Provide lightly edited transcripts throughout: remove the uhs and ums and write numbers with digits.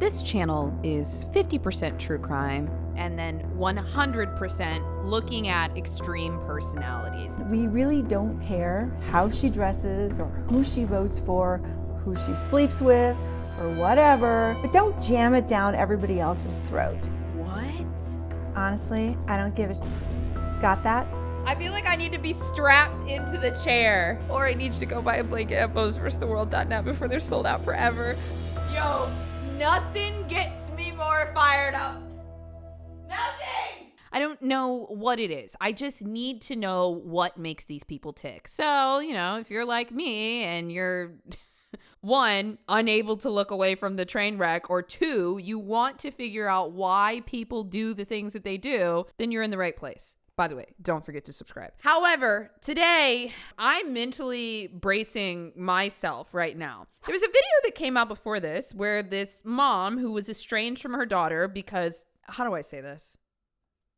This channel is 50% true crime and then 100% looking at extreme personalities. We really don't care how she dresses or who she votes for, who she sleeps with, or whatever, but don't jam it down everybody else's throat. What? Honestly, I don't give a Got that? I feel like I need to be strapped into the chair, or I need you to go buy a blanket at bosversustheworld.net before they're sold out forever. Yo, nothing gets me more fired up. Nothing! I don't know what it is. I just need to know what makes these people tick. So, if you're like me and you're, one, unable to look away from the train wreck, or two, you want to figure out why people do the things that they do, then you're in the right place. By the way, don't forget to subscribe. However, today, I'm mentally bracing myself right now. There was a video that came out before this where this mom who was estranged from her daughter because, how do I say this?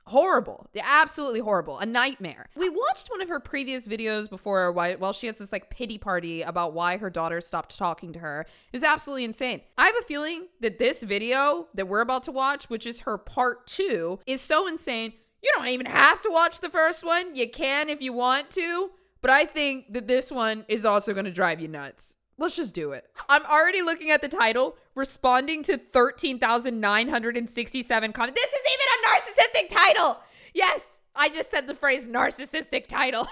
Horrible. Absolutely horrible. A nightmare. We watched one of her previous videos before while she has this pity party about why her daughter stopped talking to her. It was absolutely insane. I have a feeling that this video that we're about to watch, which is her part 2, is so insane. You don't even have to watch the first one. You can if you want to. But I think that this one is also going to drive you nuts. Let's just do it. I'm already looking at the title, responding to 13,967 comments. This is even a narcissistic title. Yes, I just said the phrase narcissistic title.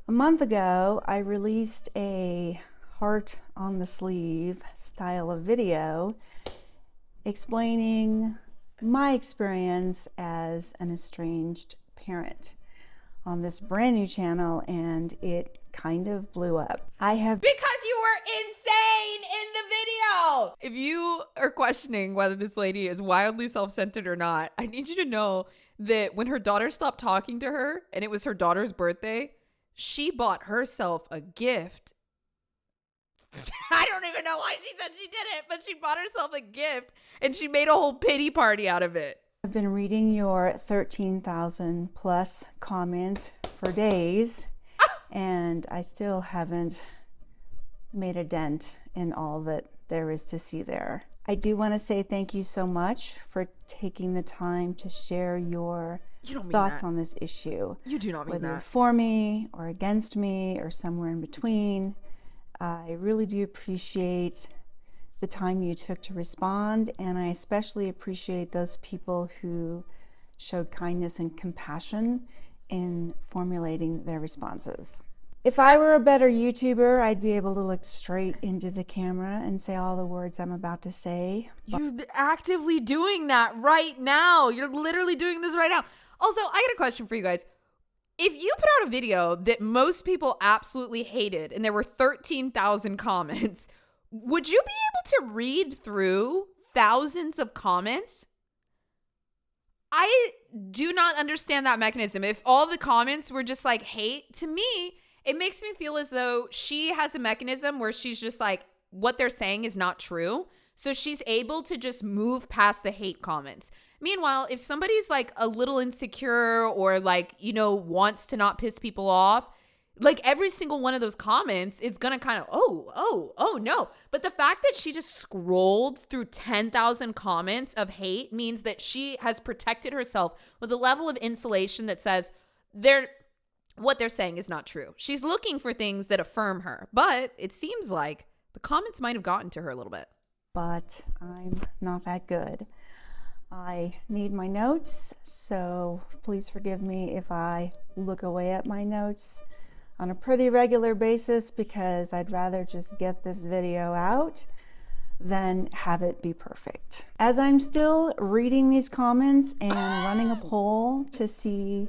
A month ago, I released a heart on the sleeve style of video explaining my experience as an estranged parent on this brand new channel, and it kind of blew up. Because you were insane in the video. If you are questioning whether this lady is wildly self-centered or not, I need you to know that when her daughter stopped talking to her and it was her daughter's birthday, she bought herself a gift. I don't even know why she said she did it, but she bought herself a gift and she made a whole pity party out of it. I've been reading your 13,000 plus comments for days, and I still haven't made a dent in all that there is to see there. I do want to say thank you so much for taking the time to share your thoughts on this issue. You do not mean whether that. For me or against me or somewhere in between. I really do appreciate the time you took to respond, and I especially appreciate those people who showed kindness and compassion in formulating their responses. If I were a better YouTuber, I'd be able to look straight into the camera and say all the words I'm about to say. You're actively doing that right now. You're literally doing this right now. Also, I got a question for you guys. If you put out a video that most people absolutely hated and there were 13,000 comments, would you be able to read through thousands of comments? I do not understand that mechanism. If all the comments were just hate, to me, it makes me feel as though she has a mechanism where she's just what they're saying is not true. So she's able to just move past the hate comments. Meanwhile, if somebody's a little insecure or wants to not piss people off, every single one of those comments is going to kind of, oh no. But the fact that she just scrolled through 10,000 comments of hate means that she has protected herself with a level of insulation that says what they're saying is not true. She's looking for things that affirm her, but it seems like the comments might have gotten to her a little bit. But I'm not that good. I need my notes, so please forgive me if I look away at my notes on a pretty regular basis, because I'd rather just get this video out than have it be perfect. As I'm still reading these comments and running a poll to see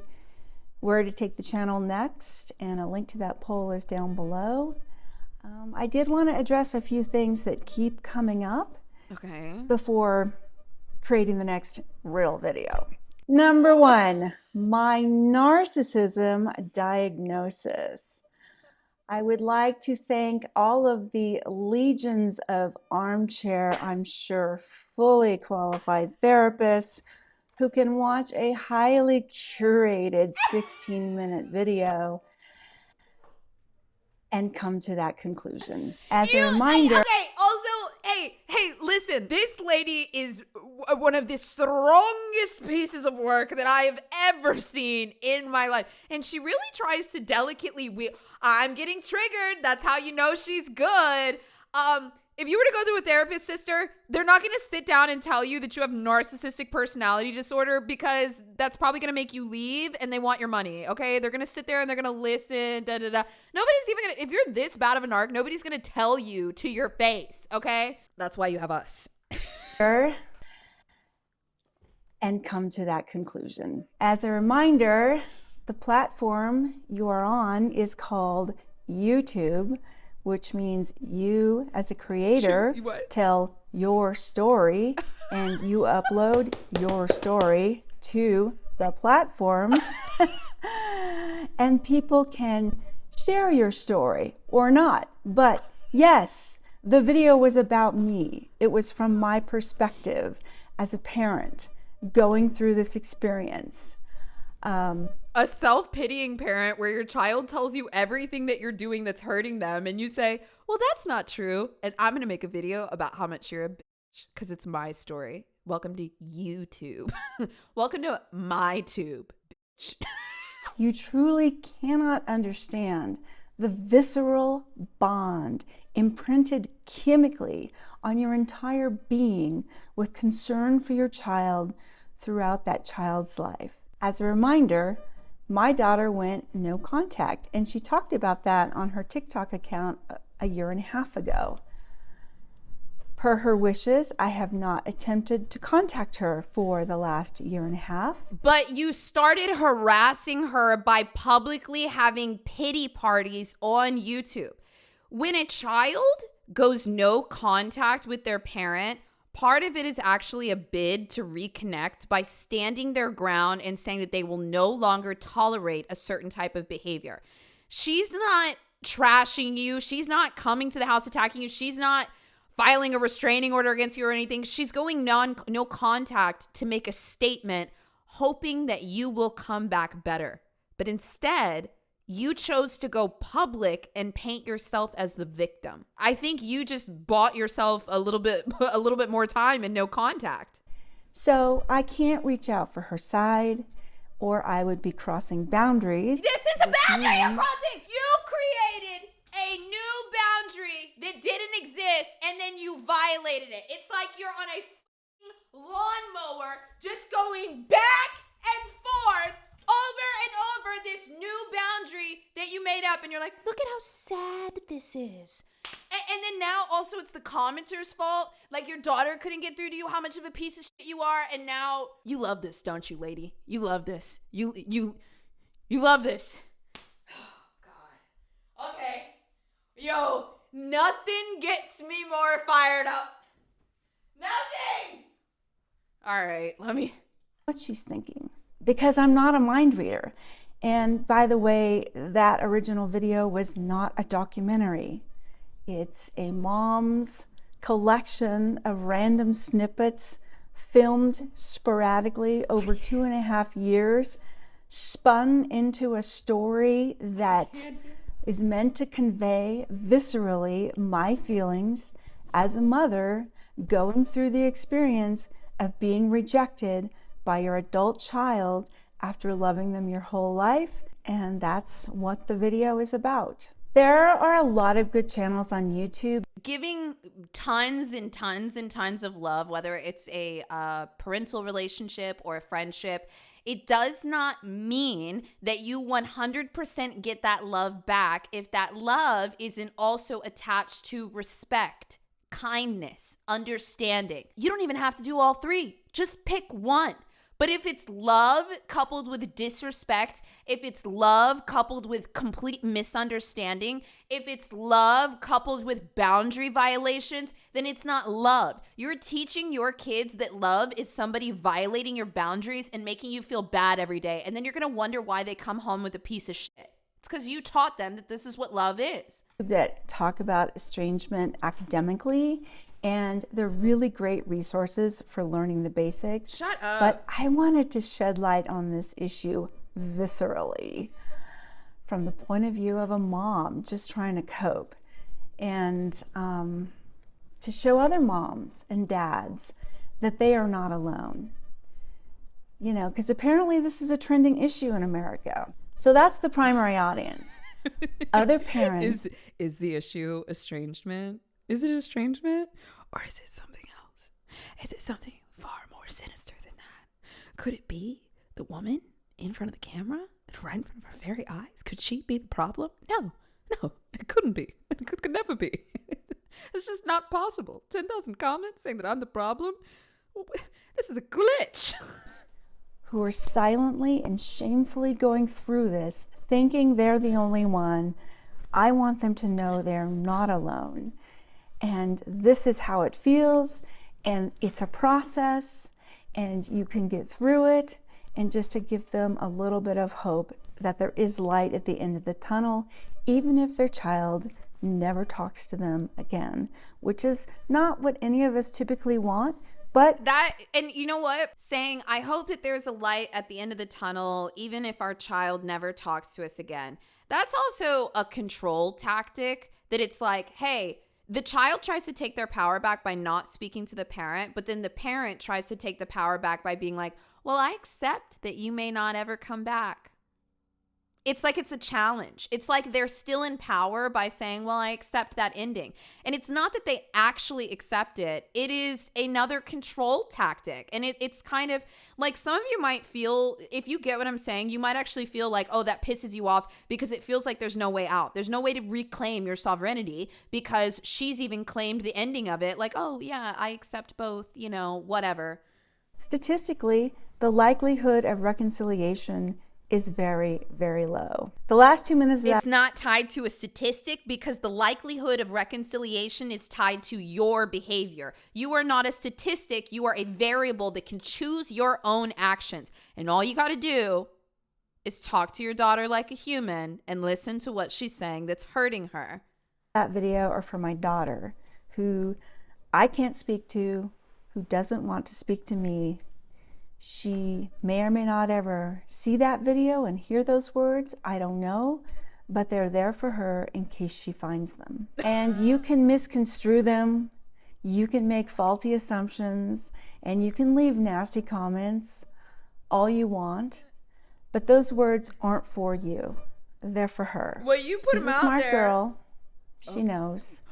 where to take the channel next, and a link to that poll is down below, I did want to address a few things that keep coming up before creating the next real video. Number 1, my narcissism diagnosis. I would like to thank all of the legions of armchair, I'm sure fully qualified therapists who can watch a highly curated 16-minute video and come to that conclusion. As a reminder, hey, Listen, this lady is one of the strongest pieces of work that I have ever seen in my life. And she really tries to delicately, I'm getting triggered. That's how you know she's good. If you were to go to a therapist, sister, they're not going to sit down and tell you that you have narcissistic personality disorder, because that's probably going to make you leave and they want your money, okay? They're going to sit there and they're going to listen, da-da-da. Nobody's even going to, if you're this bad of a narc, nobody's going to tell you to your face, okay? That's why you have us. And come to that conclusion. As a reminder, the platform you are on is called YouTube, which means you as a creator tell your story and you upload your story to the platform and people can share your story or not. But yes, the video was about me. It was from my perspective as a parent going through this experience. A self-pitying parent where your child tells you everything that you're doing that's hurting them and you say, well, that's not true. And I'm going to make a video about how much you're a bitch because it's my story. Welcome to YouTube. Welcome to my tube, bitch. You truly cannot understand the visceral bond imprinted chemically on your entire being with concern for your child throughout that child's life. As a reminder, my daughter went no contact, and she talked about that on her TikTok account a year and a half ago. Per her wishes, I have not attempted to contact her for the last year and a half. But you started harassing her by publicly having pity parties on YouTube. When a child goes no contact with their parent, part of it is actually a bid to reconnect by standing their ground and saying that they will no longer tolerate a certain type of behavior. She's not trashing you. She's not coming to the house attacking you. She's not filing a restraining order against you or anything. She's going no contact to make a statement, hoping that you will come back better. But instead, you chose to go public and paint yourself as the victim. I think you just bought yourself a little bit more time and no contact. So I can't reach out for her side, or I would be crossing boundaries. This is a boundary you're crossing. You created a new boundary that didn't exist, and then you violated it. It's like you're on a lawnmower just going back and forth over and over this new boundary that you made up, and you're like, look at how sad this is. And then now also it's the commenters' fault. Like your daughter couldn't get through to you how much of a piece of shit you are, and now you love this, don't you, lady? You love this. You love this. Oh, God. Okay. Yo, nothing gets me more fired up. Nothing! All right, let me... What she's thinking. Because I'm not a mind reader. And by the way, that original video was not a documentary. It's a mom's collection of random snippets filmed sporadically over 2.5 years, spun into a story that is meant to convey viscerally my feelings as a mother going through the experience of being rejected by your adult child after loving them your whole life. And that's what the video is about. There are a lot of good channels on YouTube. Giving tons and tons and tons of love, whether it's a parental relationship or a friendship, it does not mean that you 100% get that love back if that love isn't also attached to respect, kindness, understanding. You don't even have to do all three. Just pick one. But if it's love coupled with disrespect, if it's love coupled with complete misunderstanding, if it's love coupled with boundary violations, then it's not love. You're teaching your kids that love is somebody violating your boundaries and making you feel bad every day. And then you're going to wonder why they come home with a piece of shit. It's because you taught them that this is what love is. That talk about estrangement academically, and they're really great resources for learning the basics. Shut up. But I wanted to shed light on this issue viscerally from the point of view of a mom just trying to cope. And to show other moms and dads that they are not alone. You know, because apparently this is a trending issue in America. So that's the primary audience. Other parents. Is the issue estrangement? Is it estrangement? Or is it something else? Is it something far more sinister than that? Could it be the woman in front of the camera, right in front of our very eyes? Could she be the problem? No, it couldn't be. It could never be. It's just not possible. 10,000 comments saying that I'm the problem? This is a glitch. Who are silently and shamefully going through this, thinking they're the only one. I want them to know they're not alone. And this is how it feels, and it's a process, and you can get through it, and just to give them a little bit of hope that there is light at the end of the tunnel, even if their child never talks to them again, which is not what any of us typically want. But that, and you know what? Saying, I hope that there's a light at the end of the tunnel, even if our child never talks to us again. That's also a control tactic, that it's like, hey, the child tries to take their power back by not speaking to the parent, but then the parent tries to take the power back by being like, well, I accept that you may not ever come back. It's like it's a challenge. It's like they're still in power by saying, well, I accept that ending. And it's not that they actually accept it. It is another control tactic. And it's kind of like, some of you might feel, if you get what I'm saying, you might actually feel like, oh, that pisses you off because it feels like there's no way out. There's no way to reclaim your sovereignty because she's even claimed the ending of it. Like, oh, yeah, I accept both, you know, whatever. Statistically, the likelihood of reconciliation is very, very low. The last 2 minutes of that. It's not tied to a statistic because the likelihood of reconciliation is tied to your behavior. You are not a statistic. You are a variable that can choose your own actions. And all you got to do is talk to your daughter like a human and listen to what she's saying that's hurting her. That video are for my daughter, who I can't speak to, who doesn't want to speak to me. She may or may not ever see that video and hear those words. I don't know, but they're there for her in case she finds them. And you can misconstrue them. You can make faulty assumptions, and you can leave nasty comments all you want, but those words aren't for you. They're for her. Well, you put She's them a out smart there. girl. She knows.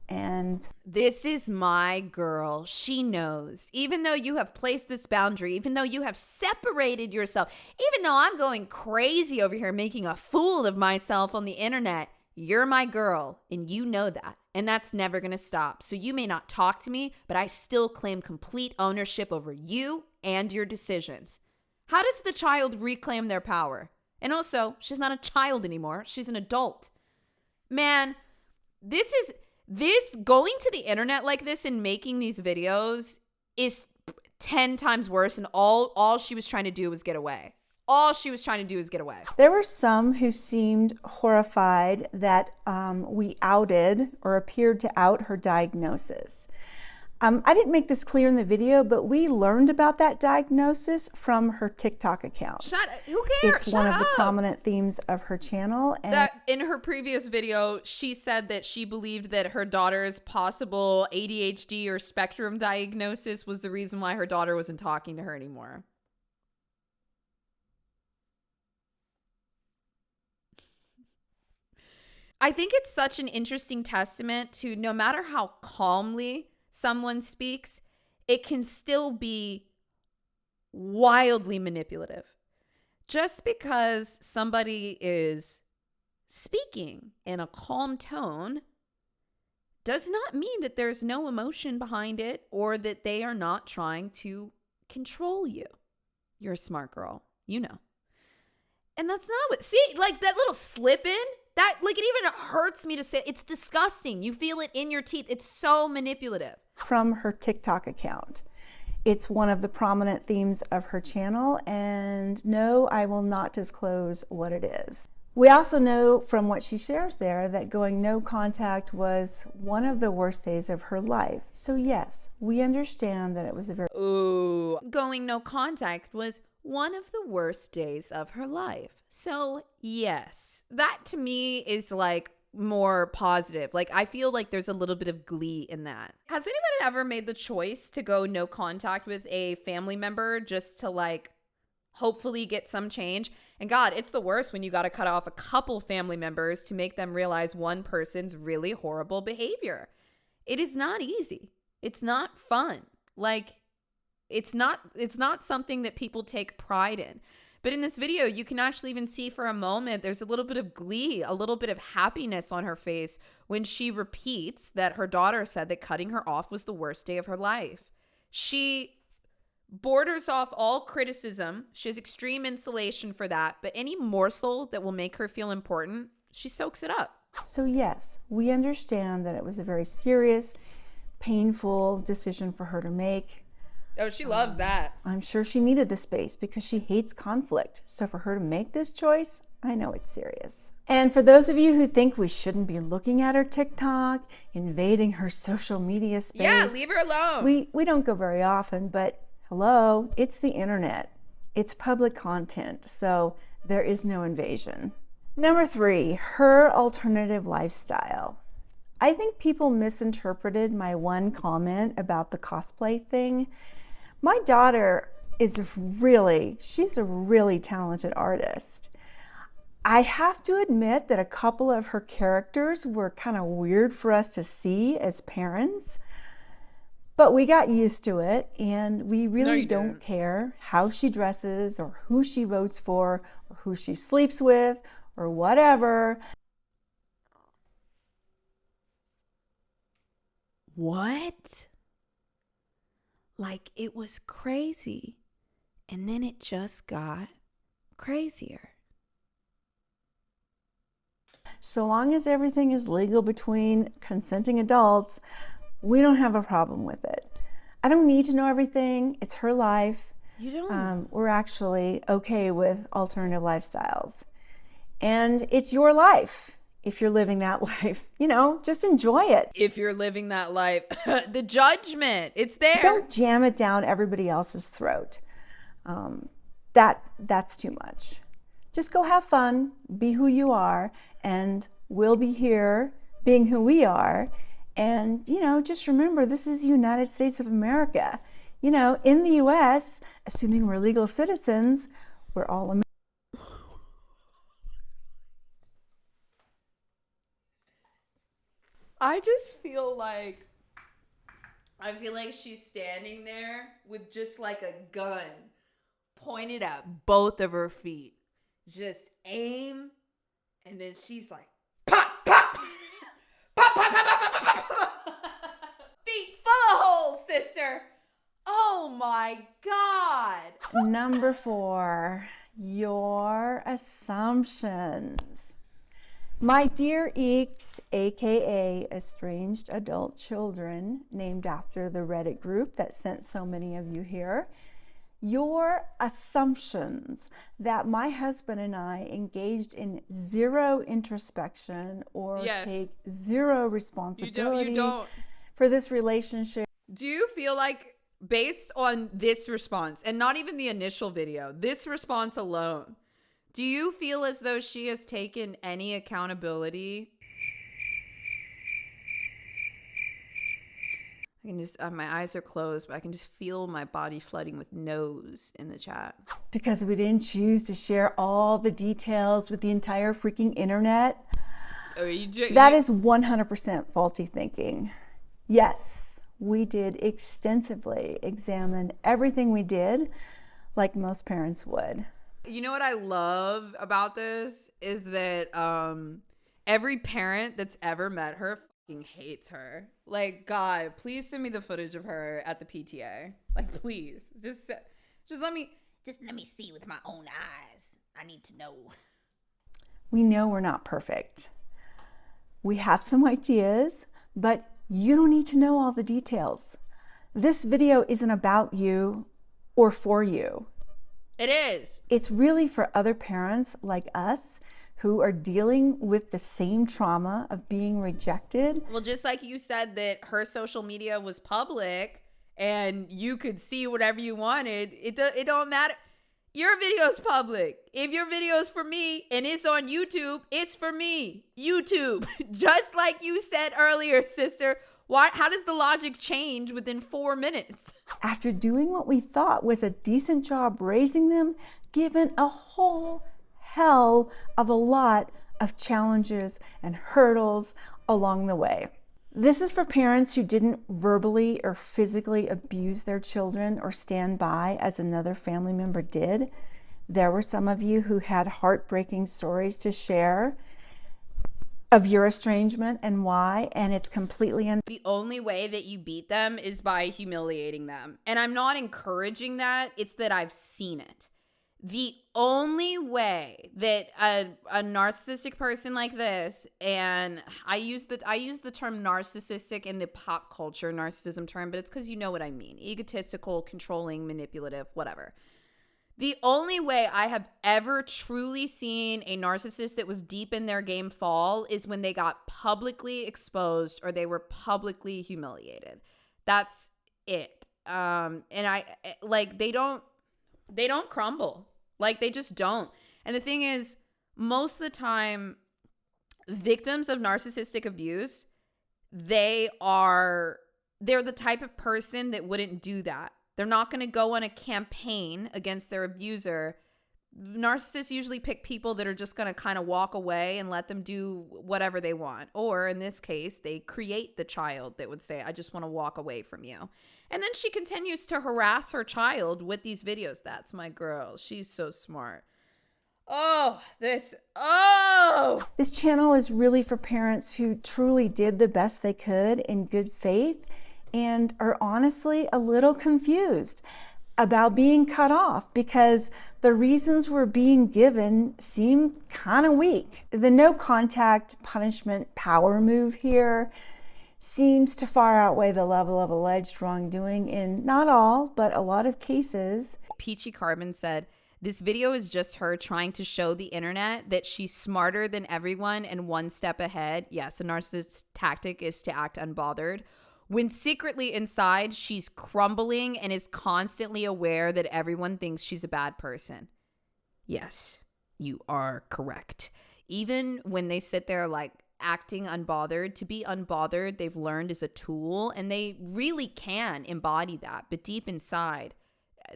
And this is my girl. She knows. Even though you have placed this boundary, even though you have separated yourself, even though I'm going crazy over here making a fool of myself on the internet, you're my girl, and you know that. And that's never going to stop. So you may not talk to me, but I still claim complete ownership over you and your decisions. How does the child reclaim their power? And also, she's not a child anymore. She's an adult. Man, this going to the internet like this and making these videos is 10 times worse. And all she was trying to do was get away. All she was trying to do is get away. there were some who seemed horrified that we outed or appeared to out her diagnosis. I didn't make this clear in the video, but we learned about that diagnosis from her TikTok account. Who cares? It's one of the prominent themes of her channel. And that in her previous video, she said that she believed that her daughter's possible ADHD or spectrum diagnosis was the reason why her daughter wasn't talking to her anymore. I think it's such an interesting testament to no matter how calmly someone speaks, it can still be wildly manipulative. Just because somebody is speaking in a calm tone does not mean that there's no emotion behind it or that they are not trying to control you. You're a smart girl, you know. And that's not what, see, like that little slip in, that, like, it even hurts me to say, it's disgusting. You feel it in your teeth. It's so manipulative. from her TikTok account. It's one of the prominent themes of her channel, and no, I will not disclose what it is. We also know from what she shares there that going no contact was one of the worst days of her life. So yes, we understand that it was a very... Ooh, going no contact was one of the worst days of her life. So yes, that to me is like more positive. Like, I feel like there's a little bit of glee in that. Has anyone ever made the choice to go no contact with a family member just to like hopefully get some change? And God, it's the worst when you got to cut off a couple family members to make them realize one person's really horrible behavior. It is not easy. It's not fun. Like, it's not something that people take pride in. But in this video, you can actually even see for a moment, there's a little bit of glee, a little bit of happiness on her face when she repeats that her daughter said that cutting her off was the worst day of her life. She borders off all criticism. She has extreme insulation for that. But any morsel that will make her feel important, she soaks it up. So yes, we understand that it was a very serious, painful decision for her to make. Oh, she loves that. I'm sure she needed the space because she hates conflict. So for her to make this choice, I know it's serious. And for those of you who think we shouldn't be looking at her TikTok, invading her social media space. Yeah, leave her alone. We don't go very often, but hello, it's the internet. It's public content, so there is no invasion. Number 3, her alternative lifestyle. I think people misinterpreted my one comment about the cosplay thing. My daughter she's a really talented artist. I have to admit that a couple of her characters were kind of weird for us to see as parents, but we got used to it, and we really don't care how she dresses or who she votes for or who she sleeps with or whatever. What? Like, it was crazy, and then it just got crazier. So long as everything is legal between consenting adults, we don't have a problem with it. I don't need to know everything. It's her life. You don't? We're actually okay with alternative lifestyles. And it's your life. If you're living that life, just enjoy it. If you're living that life, the judgment, it's there. Don't jam it down everybody else's throat. That's too much. Just go have fun, be who you are, and we'll be here being who we are. And, just remember, this is the United States of America. In the US, assuming we're legal citizens, we're all Americans. I just feel like she's standing there with just like a gun pointed at both of her feet. Just aim, and then she's like, pop, pop, pop, pop, pop, pop, pop, pop. Feet full of holes, sister. Oh my God. Number 4, your assumptions. My dear Eeks, aka Estranged Adult Children, named after the Reddit group that sent so many of you here, your assumptions that my husband and I engaged in zero introspection or take zero responsibility for this relationship. Do you feel like, based on this response, and not even the initial video, this response alone, do you feel as though she has taken any accountability? I can just, my eyes are closed, but I can just feel my body flooding with no's in the chat. Because we didn't choose to share all the details with the entire freaking internet. That is 100% faulty thinking. Yes, we did extensively examine everything we did, like most parents would. You know what I love about this is that every parent that's ever met her fucking hates her. Like, God, please send me the footage of her at the PTA. Like, please, just let me see with my own eyes. I need to know. We know we're not perfect. We have some ideas, but you don't need to know all the details. This video isn't about you or for you. It is. It's really for other parents like us who are dealing with the same trauma of being rejected. Well, just like you said that her social media was public and you could see whatever you wanted, it don't matter. Your video's public. If your video's for me and it's on YouTube, it's for me. YouTube. Just like you said earlier, sister. How does the logic change within 4 minutes? After doing what we thought was a decent job raising them, given a whole hell of a lot of challenges and hurdles along the way. This is for parents who didn't verbally or physically abuse their children or stand by as another family member did. There were some of you who had heartbreaking stories to share of your estrangement and why, and it's completely The only way that you beat them is by humiliating them. And I'm not encouraging that, it's that I've seen it. The only way that a narcissistic person like this, and I use the term narcissistic in the pop culture narcissism term, but it's because you know what I mean. Egotistical, controlling, manipulative, whatever. The only way I have ever truly seen a narcissist that was deep in their game fall is when they got publicly exposed or they were publicly humiliated. That's it. And they don't crumble. Like, they just don't. And the thing is, most of the time, victims of narcissistic abuse, they're the type of person that wouldn't do that. They're not going to go on a campaign against their abuser. Narcissists usually pick people that are just going to kind of walk away and let them do whatever they want. Or in this case, they create the child that would say, I just want to walk away from you. And then she continues to harass her child with these videos. That's my girl. She's so smart. This channel is really for parents who truly did the best they could in good faith and are honestly a little confused about being cut off because the reasons we're being given seem kind of weak. The no contact punishment power move here seems to far outweigh the level of alleged wrongdoing in not all, but a lot of cases. Peachy Carbon said, this video is just her trying to show the internet that she's smarter than everyone and one step ahead. Yes, a narcissist's tactic is to act unbothered, when secretly inside she's crumbling and is constantly aware that everyone thinks she's a bad person. Yes, you are correct. Even when they sit there like acting unbothered, to be unbothered, they've learned is a tool, and they really can embody that. But deep inside,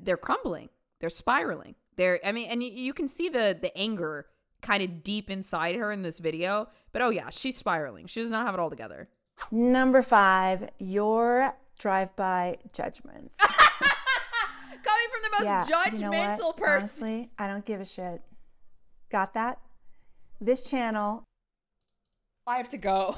they're crumbling. They're spiraling. And you can see the anger kind of deep inside her in this video. But oh yeah, she's spiraling. She does not have it all together. Number 5, your drive-by judgments. Coming from the most judgmental person. Honestly, I don't give a shit. Got that? This channel. I have to go.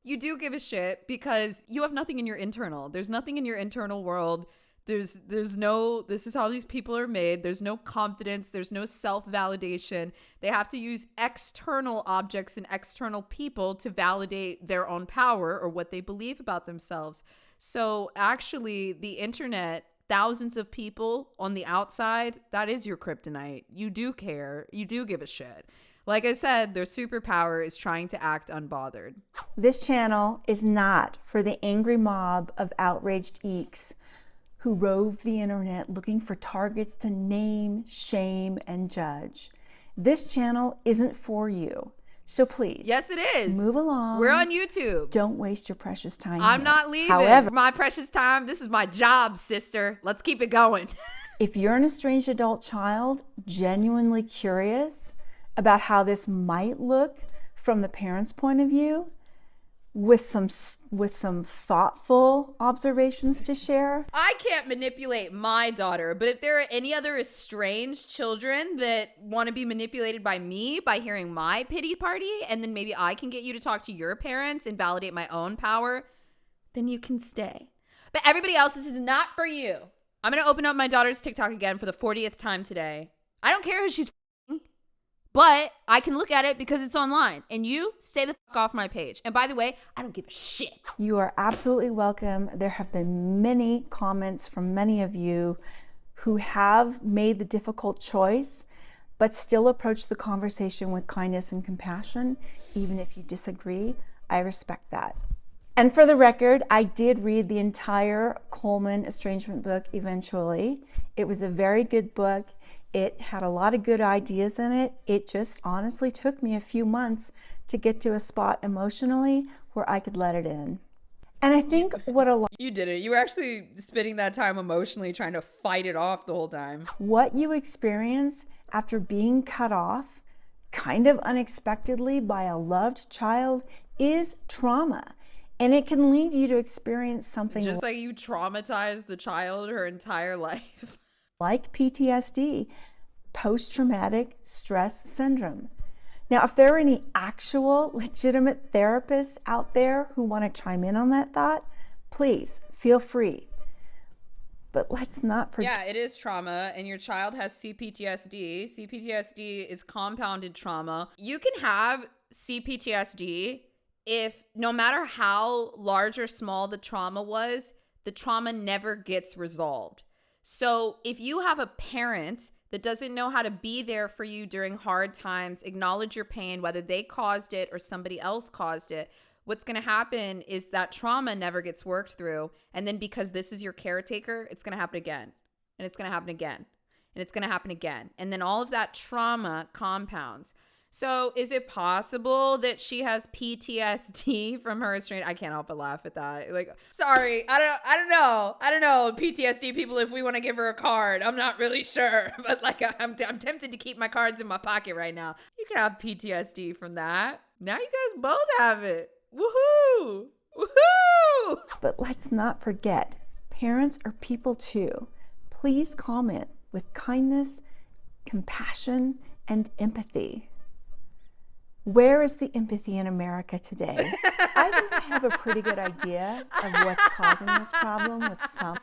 You do give a shit because you have nothing in your internal. There's nothing in your internal world. There's no, this is how these people are made. There's no confidence. There's no self-validation. They have to use external objects and external people to validate their own power or what they believe about themselves. So actually, the internet, thousands of people on the outside, that is your kryptonite. You do care. You do give a shit. Like I said, their superpower is trying to act unbothered. This channel is not for the angry mob of outraged eeks who rove the internet looking for targets to name, shame, and judge. This channel isn't for you. So please. Yes, it is. Move along. We're on YouTube. Don't waste your precious time. I'm not leaving. However, my precious time, this is my job, sister. Let's keep it going. If you're an estranged adult child, genuinely curious about how this might look from the parent's point of view, with some thoughtful observations to share. I can't manipulate my daughter, but if there are any other estranged children that want to be manipulated by me by hearing my pity party, and then maybe I can get you to talk to your parents and validate my own power, then you can stay. But everybody else, this is not for you. I'm going to open up my daughter's TikTok again for the 40th time today. I don't care who she's but I can look at it because it's online. And you stay the fuck off my page. And by the way, I don't give a shit. You are absolutely welcome. There have been many comments from many of you who have made the difficult choice, but still approach the conversation with kindness and compassion. Even if you disagree, I respect that. And for the record, I did read the entire Coleman estrangement book eventually. It was a very good book. It had a lot of good ideas in it. It just honestly took me a few months to get to a spot emotionally where I could let it in. And I think what a lot... You did it. You were actually spending that time emotionally trying to fight it off the whole time. What you experience after being cut off, kind of unexpectedly by a loved child, is trauma. And it can lead you to experience something just like you traumatized the child her entire life. Like PTSD, post-traumatic stress syndrome. Now, if there are any actual legitimate therapists out there who want to chime in on that thought, please feel free. But let's not forget. Yeah, it is trauma, and your child has CPTSD. CPTSD is compounded trauma. You can have CPTSD if no matter how large or small the trauma was, the trauma never gets resolved. So if you have a parent that doesn't know how to be there for you during hard times, acknowledge your pain, whether they caused it or somebody else caused it, what's going to happen is that trauma never gets worked through. And then because this is your caretaker, it's going to happen again. And it's going to happen again. And it's going to happen again. And then all of that trauma compounds. So is it possible that she has PTSD from her estranged? I can't help but laugh at that. Like, sorry, I don't know, PTSD people, if we want to give her a card. I'm not really sure, but like I'm tempted to keep my cards in my pocket right now. You can have PTSD from that. Now you guys both have it. Woohoo! Woohoo! But let's not forget, parents are people too. Please comment with kindness, compassion, and empathy. Where is the empathy in America today? I think I have a pretty good idea of what's causing this problem with some